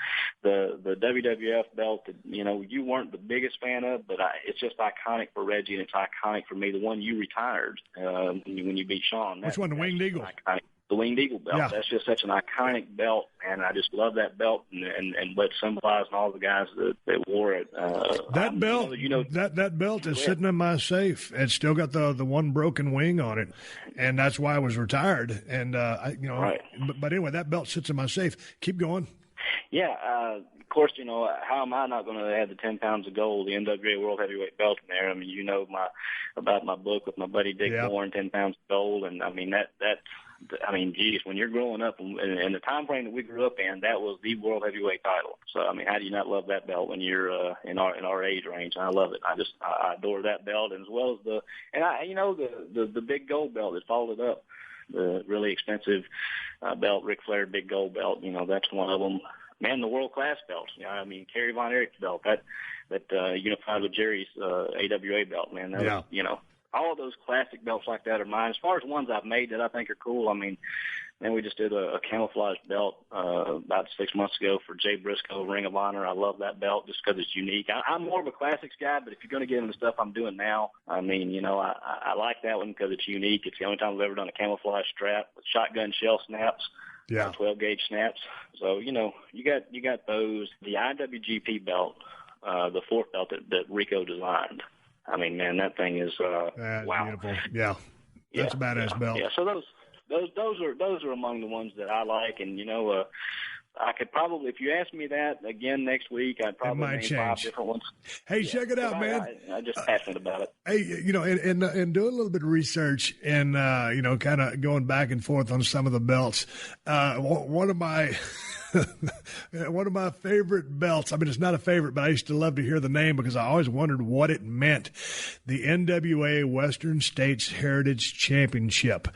The WWF belt that, you weren't the biggest fan of, but it's just iconic for Reggie, and it's iconic for me. The one you retired when you beat Shawn. Which one, the Winged Eagle? Iconic. The Winged Eagle belt. Yeah. That's just such an iconic belt, and I just love that belt and what it symbolized and all the guys that wore it. That belt, that belt is sitting in my safe. It's still got the one broken wing on it, and that's why I was retired. And right. But anyway, that belt sits in my safe. Keep going. Yeah. Of course, how am I not going to add the 10 pounds of gold, the NWA World Heavyweight belt in there? I mean, about my book with my buddy Dick Bourne, 10 pounds of gold, and I mean geez, when you're growing up and the time frame that we grew up in, that was the World Heavyweight title. So, I mean, how do you not love that belt when you're in our age range? I love it. I adore that belt, as well as the big gold belt that followed up, the really expensive belt, Ric Flair big gold belt. That's one of them. Man, the world class belts. Kerry Von Erich's belt that unified with Jerry's AWA belt. Man, that was, all of those classic belts like that are mine. As far as ones I've made that I think are cool, I mean, man, we just did a camouflage belt about 6 months ago for Jay Briscoe, Ring of Honor. I love that belt just because it's unique. I'm more of a classics guy, but if you're going to get into stuff I'm doing now, I mean, I like that one because it's unique. It's the only time I've ever done a camouflage strap with shotgun shell snaps. Yeah, 12-gauge snaps. So, you got those. The IWGP belt, the fourth belt that Rico designed. I mean, man, that thing is wow. Beautiful. Yeah, that's a badass belt. Yeah, so those are among the ones that I like, and I could probably, if you ask me that again next week, I'd probably name 5 different ones. Hey, check it out, man. I'm just passionate about it. Hey, and doing a little bit of research and, kind of going back and forth on some of the belts. One of my favorite belts, I mean, it's not a favorite, but I used to love to hear the name because I always wondered what it meant. The NWA Western States Heritage Championship.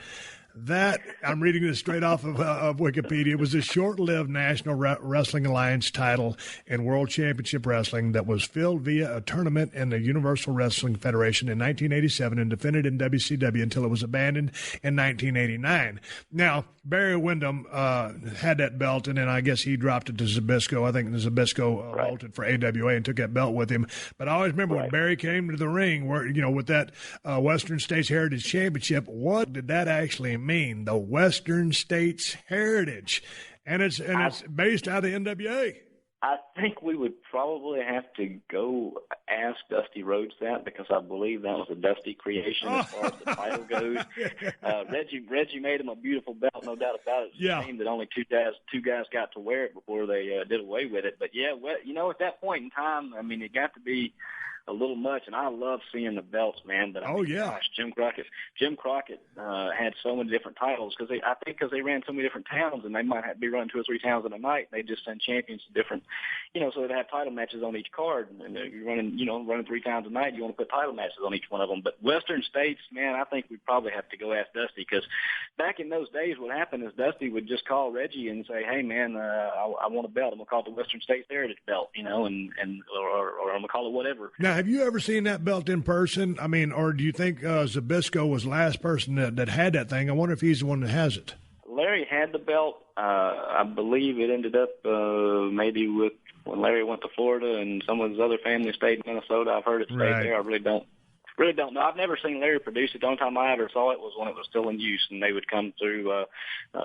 That, I'm reading this straight off of Wikipedia, was a short-lived National Wrestling Alliance title in World Championship Wrestling that was filled via a tournament in the Universal Wrestling Federation in 1987 and defended in WCW until it was abandoned in 1989. Now, Barry Windham had that belt, and then I guess he dropped it to Zbyszko. I think Zbyszko vaulted for AWA and took that belt with him. But I always remember when Barry came to the ring, where with that Western States Heritage Championship, what did that actually mean? The Western States Heritage, and it's based out of the NWA. I think we would probably have to go ask Dusty Rhodes that, because I believe that was a Dusty creation as far as the title goes. Reggie made him a beautiful belt, no doubt about it. It's a shame that only two guys got to wear it before they did away with it. But yeah, at that point in time, I mean, it got to be a little much, and I love seeing the belts, man. But gosh, Jim Crockett had so many different titles because they ran so many different towns, and they might be running 2 or 3 towns in a night. They just send champions to different, so they'd have title matches on each card, and you're running 3 towns a night. You want to put title matches on each one of them. But Western States, man, I think we'd probably have to go ask Dusty, because back in those days, what happened is Dusty would just call Reggie and say, "Hey, man, I want a belt. I'm gonna call it the Western States Heritage belt, or I'm gonna call it whatever." Now, Now, have you ever seen that belt in person? I mean, or do you think Zbyszko was the last person that had that thing? I wonder if he's the one that has it. Larry had the belt. I believe it ended up maybe with when Larry went to Florida and some of his other family stayed in Minnesota. I've heard it stayed there. I really don't know. I've never seen Larry produce it. The only time I ever saw it was when it was still in use, and they would come through.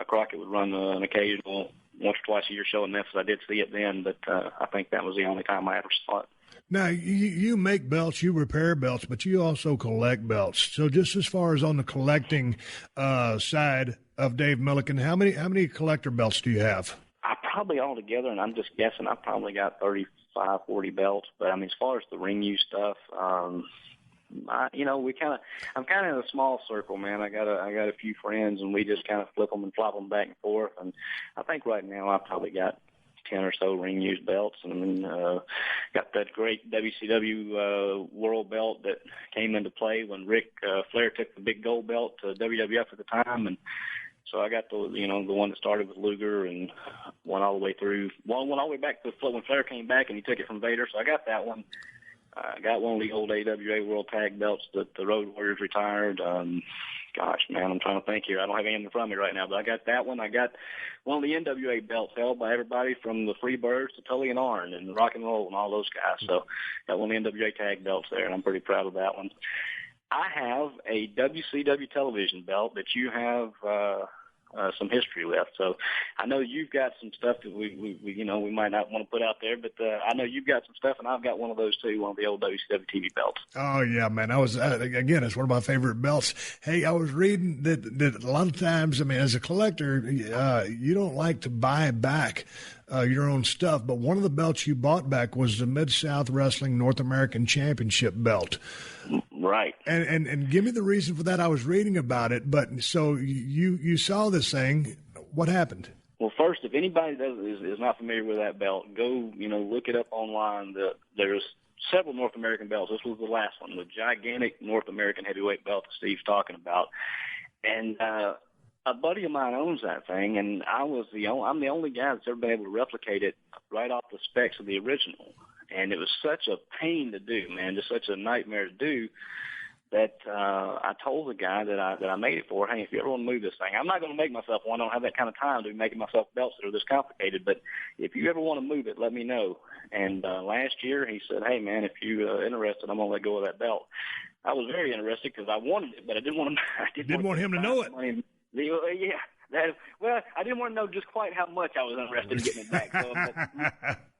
Crockett would run an occasional once or twice a year show in Memphis. I did see it then, but I think that was the only time I ever saw it. Now, you make belts, you repair belts, but you also collect belts. So just as far as on the collecting side of Dave Millican, how many collector belts do you have? I probably altogether, and I'm just guessing, I probably got 35, 40 belts. But, I mean, as far as the ring use stuff, I'm kind of in a small circle, man. I got a few friends, and we just kind of flip them and flop them back and forth. And I think right now I probably got 10 or so ring used belts, and then got that great WCW world belt that came into play when Ric Flair took the big gold belt to WWF at the time, and so I got the one that started with Luger and went all the way through. Went all the way back to when Flair came back and he took it from Vader. So I got that one. I got one of the old AWA World Tag belts that the Road Warriors retired. Gosh, man, I'm trying to think here. I don't have any in front of me right now, but I got that one. I got one of the NWA belts held by everybody from the Freebirds to Tully and Arn and Rock and Roll and all those guys. So got one of the NWA tag belts there, and I'm pretty proud of that one. I have a WCW television belt that you have some history with. So I know you've got some stuff that we might not want to put out there, but I know you've got some stuff, and I've got one of those too, one of the old WCW TV belts. Oh yeah, man! I was again, it's one of my favorite belts. Hey, I was reading that a lot of times, I mean, as a collector, you don't like to buy back your own stuff, but one of the belts you bought back was the Mid-South Wrestling North American Championship belt. Right. And give me the reason for that. I was reading about it, but so you saw this thing. What happened? Well, first, if anybody is not familiar with that belt, go look it up online. There's several North American belts. This was the last one, the gigantic North American heavyweight belt that Steve's talking about. And a buddy of mine owns that thing, and I'm the only guy that's ever been able to replicate it right off the specs of the original. And it was such a pain to do, man, just such a nightmare to do, that I told the guy that I made it for, hey, if you ever want to move this thing, I'm not going to make myself one. I don't have that kind of time to be making myself belts that are this complicated, but if you ever want to move it, let me know. And last year he said, hey, man, if you're interested, I'm going to let go of that belt. I was very interested because I wanted it, but I didn't want him. Didn't want him to know it. Yeah. I didn't want to know just quite how much I was interested in getting it back. So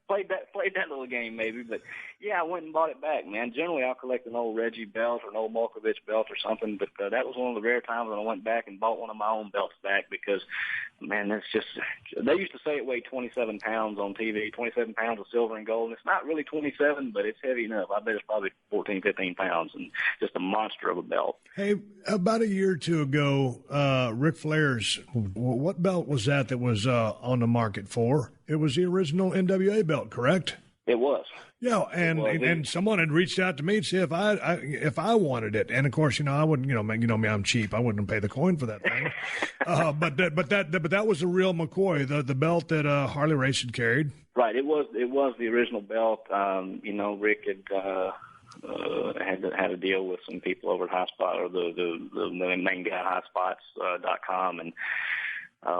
played that little game maybe, but yeah, I went and bought it back, man. Generally, I'll collect an old Reggie belt or an old Malkovich belt or something, but that was one of the rare times when I went back and bought one of my own belts back because, man, that's just, they used to say it weighed 27 pounds on TV, 27 pounds of silver and gold, and it's not really 27, but it's heavy enough. I bet it's probably 14, 15 pounds, and just a monster of a belt. Hey, about a year or two ago, Ric Flair's, what belt was that was on the market for? It was the original NWA belt, correct? It was. Yeah, and someone had reached out to me to see if I wanted it, and of course, I wouldn't, me, I'm cheap. I wouldn't pay the coin for that thing. But that was the real McCoy, the belt that Harley Race had carried. Right. It was the original belt. Rick had a deal with some people over at Hotspot, or the main guy, hotspots.com, and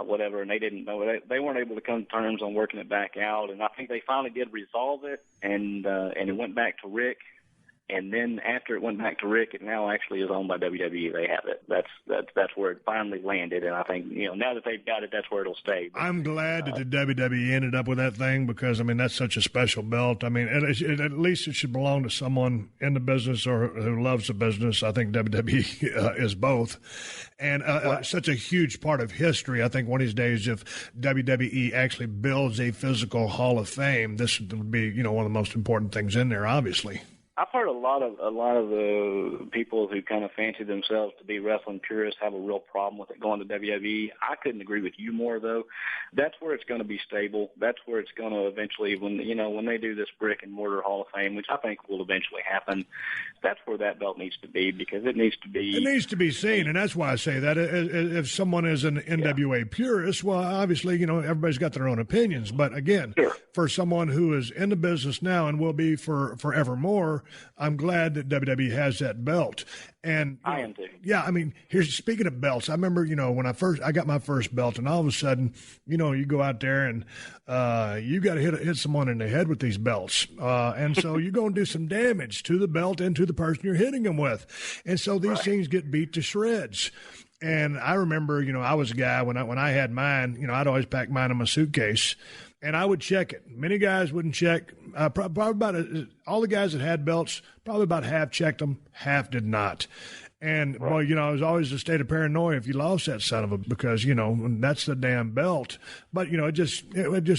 whatever, and they weren't able to come to terms on working it back out, and I think they finally did resolve it, and it went back to Rick, and then after it went back to Rick, it now actually is owned by WWE. They have it. That's where it finally landed, and I think now that they've got it, that's where it'll stay. But I'm glad that the WWE ended up with that thing because that's such a special belt. At least it should belong to someone in the business or who loves the business. I think WWE is both, and such a huge part of history. I think one of these days, if WWE actually builds a physical Hall of Fame, this would be one of the most important things in there, obviously. I've heard a lot of the people who kind of fancy themselves to be wrestling purists have a real problem with it going to WWE. I couldn't agree with you more, though. That's where it's going to be stable. That's where it's going to eventually, when they do this brick and mortar Hall of Fame, which I think will eventually happen, that's where that belt needs to be, because it needs to be. It needs to be seen, and that's why I say that. If someone is an NWA purist, well, obviously, everybody's got their own opinions. But again, for someone who is in the business now and will be for forevermore, I'm glad that WWE has that belt. And I am too. Yeah, I mean, here's speaking of belts. I remember, when I got my first belt, and all of a sudden, you go out there and you got to hit someone in the head with these belts, and so you're going to do some damage to the belt and to the person you're hitting them with, and so these things get beat to shreds. And I remember, I was a guy when I had mine, I'd always pack mine in my suitcase. And I would check it. Many guys wouldn't check. Probably about all the guys that had belts, probably about half checked them, half did not. And, boy, it was always a state of paranoia if you lost that son of a, because, that's the damn belt. But, it just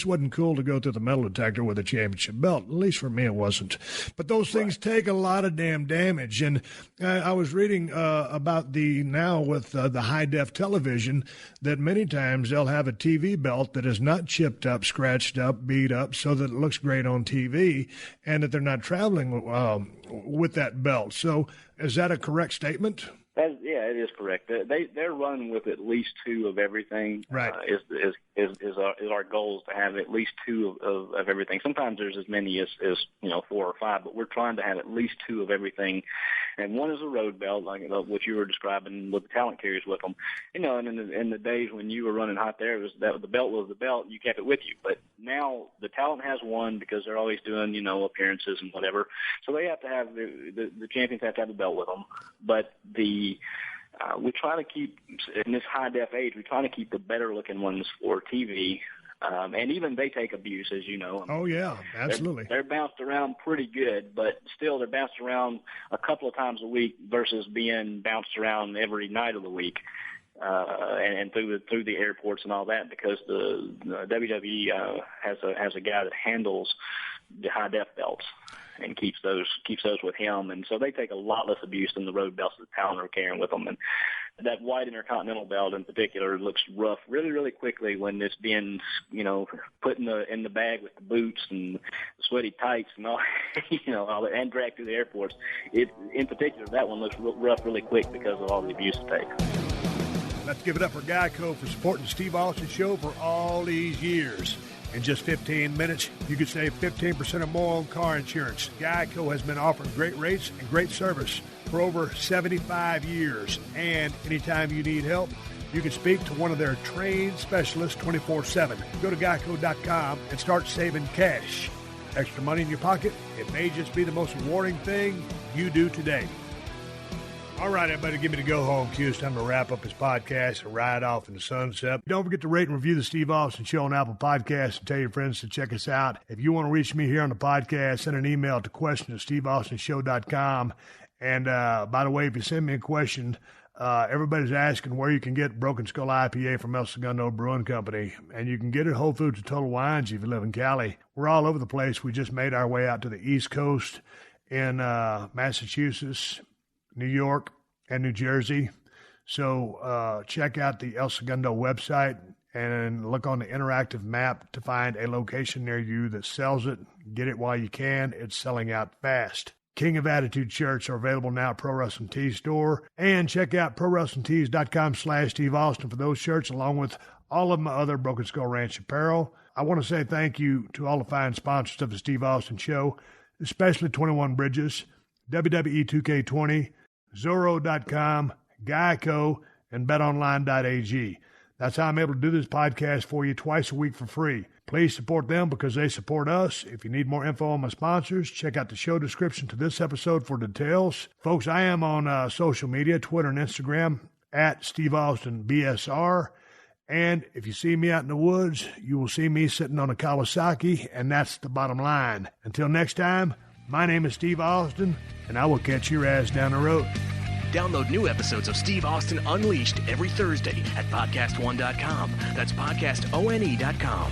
wasn't cool to go through the metal detector with a championship belt. At least for me, it wasn't. But those things take a lot of damn damage. And I was reading about now with the high-def television that many times they'll have a TV belt that is not chipped up, scratched up, beat up so that it looks great on TV and that they're not traveling with that belt. So is that a correct statement? Yeah, it is correct. They're running with at least two of everything. Right. Is our goal is to have at least two of everything. Sometimes there's as many as 4 or 5, but we're trying to have at least two of everything. And one is a road belt, like what you were describing, with the talent carries with them. And in the days when you were running hot there, the belt was the belt. You kept it with you. But now the talent has one because they're always doing appearances and whatever. So they have to have the champions have to have a belt with them. But we try to keep, in this high-def age, we try to keep the better-looking ones for TV. And even they take abuse, as you know. Oh, yeah, absolutely. They're bounced around pretty good, but still they're bounced around a couple of times a week versus being bounced around every night of the week. And through the airports and all that, because the WWE has a guy that handles the high-def belts and keeps those with him, and so they take a lot less abuse than the road belts that the talent are carrying with them. And that white Intercontinental belt in particular looks rough really, really quickly when it's being put in the bag with the boots and the sweaty tights and all all that, and dragged through the airports. In particular, that one looks rough really quick because of all the abuse it takes. Let's give it up for Geico for supporting the Steve Austin Show for all these years. In just 15 minutes, you could save 15% or more on car insurance. Geico has been offering great rates and great service for over 75 years. And anytime you need help, you can speak to one of their trained specialists 24/7. Go to geico.com and start saving cash. Extra money in your pocket? It may just be the most rewarding thing you do today. All right, everybody, give me the go-home cue. It's time to wrap up this podcast and ride off in the sunset. Don't forget to rate and review the Steve Austin Show on Apple Podcasts and tell your friends to check us out. If you want to reach me here on the podcast, send an email to question@steveaustinshow.com. And, by the way, if you send me a question, everybody's asking where you can get Broken Skull IPA from El Segundo Brewing Company. And you can get it at Whole Foods and Total Wines if you live in Cali. We're all over the place. We just made our way out to the East Coast in Massachusetts, New York, and New Jersey. So check out the El Segundo website and look on the interactive map to find a location near you that sells it. Get it while you can. It's selling out fast. King of Attitude shirts are available now at Pro Wrestling Tees store. And check out ProWrestlingTees.com/Steve Austin for those shirts, along with all of my other Broken Skull Ranch apparel. I want to say thank you to all the fine sponsors of the Steve Austin Show, especially 21 Bridges, WWE 2K20, Zorro.com, Geico, and BetOnline.ag. That's how I'm able to do this podcast for you twice a week for free. Please support them because they support us. If you need more info on my sponsors, check out the show description to this episode for details. Folks, I am on social media, Twitter and Instagram, at Steve Austin BSR. And if you see me out in the woods, you will see me sitting on a Kawasaki, and that's the bottom line. Until next time, my name is Steve Austin, and I will catch your ass down the road. Download new episodes of Steve Austin Unleashed every Thursday at PodcastOne.com. That's PodcastOne.com.